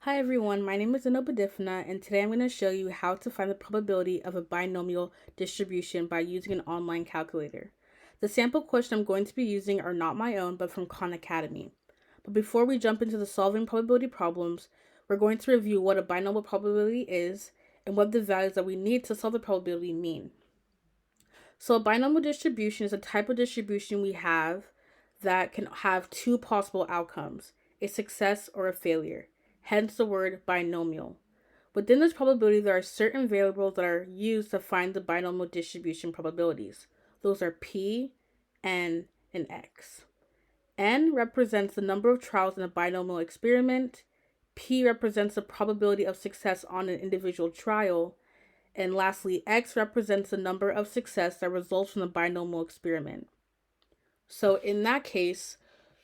Hi everyone, my name is Anobadifna, and today I'm going to show you how to find the probability of a binomial distribution by using an online calculator. The sample question I'm going to be using are not my own, but from Khan Academy. But before we jump into the solving probability problems, we're going to review what a binomial probability is and what the values that we need to solve the probability mean. So a binomial distribution is a type of distribution we have that can have two possible outcomes, a success or a failure, hence the word binomial. Within this probability, there are certain variables that are used to find the binomial distribution probabilities. Those are P, N, and X. N represents the number of trials in a binomial experiment. P represents the probability of success on an individual trial. And lastly, X represents the number of success that results from the binomial experiment. So in that case,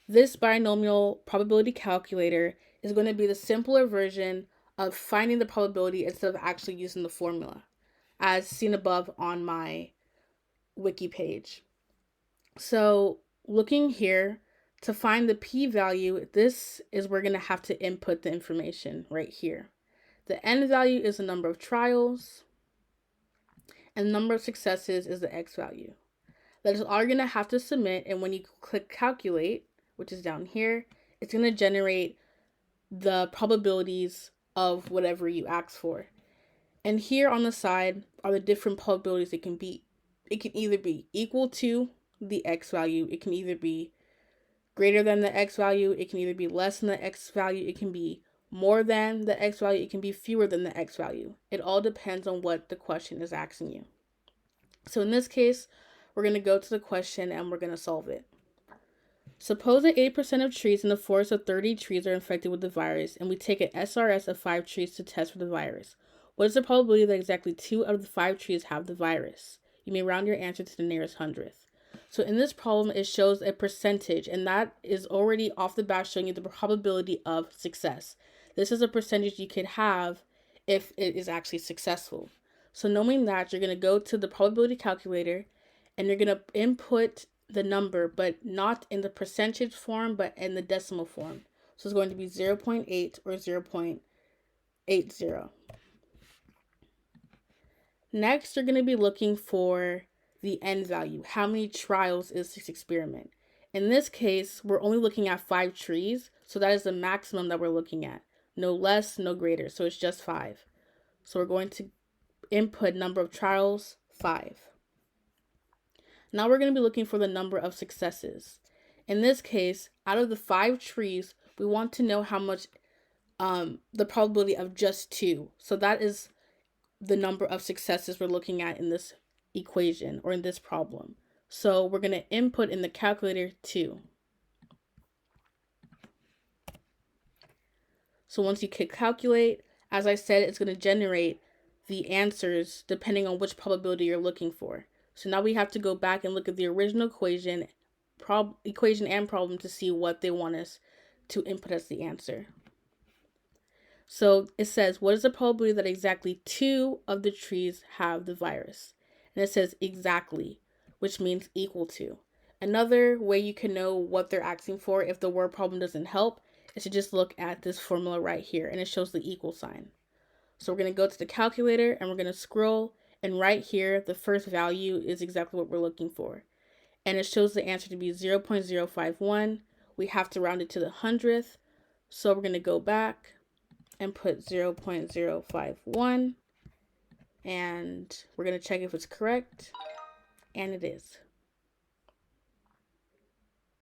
this binomial probability calculator is going to be the simpler version of finding the probability instead of actually using the formula, as seen above on my wiki page. So looking here, to find the p-value, this is where we're going to have to input the information right here. The n value is the number of trials, and the number of successes is the x value. That is all you're going to have to submit, and when you click calculate, which is down here, it's going to generate the probabilities of whatever you ask for. And here on the side are the different probabilities it can be. It can either be equal to the x value, it can either be greater than the x value, it can either be less than the x value, it can be more than the x value, it can be fewer than the x value. It all depends on what the question is asking you. So in this case, we're going to go to the question and we're going to solve it. Suppose that 8% of trees in the forest of 30 trees are infected with the virus, and we take an SRS of 5 trees to test for the virus. What is the probability that exactly 2 out of the 5 trees have the virus? You may round your answer to the nearest hundredth. So in this problem, it shows a percentage, and that is already off the bat showing you the probability of success. This is a percentage you could have if it is actually successful. So knowing that, you're going to go to the probability calculator, and you're going to input the number, but not in the percentage form, but in the decimal form. So it's going to be 0.8 or 0.80. Next, you're going to be looking for the n value. How many trials is this experiment? In this case, we're only looking at 5 trees, so that is the maximum that we're looking at. No less, no greater, so it's just 5. So we're going to input number of trials, 5. Now we're going to be looking for the number of successes. In this case, out of the 5 trees, we want to know how much the probability of just 2. So that is the number of successes we're looking at in this equation or in this problem. So we're going to input in the calculator 2. So once you click calculate, as I said, it's going to generate the answers depending on which probability you're looking for. So now we have to go back and look at the original equation and problem to see what they want us to input as the answer. So it says, what is the probability that exactly 2 of the trees have the virus? And it says exactly, which means equal to. Another way you can know what they're asking for if the word problem doesn't help is to just look at this formula right here, and it shows the equal sign. So we're going to go to the calculator and we're going to scroll, and right here, the first value is exactly what we're looking for. And it shows the answer to be 0.051. We have to round it to the hundredth. So we're going to go back and put 0.051. And we're going to check if it's correct. And it is.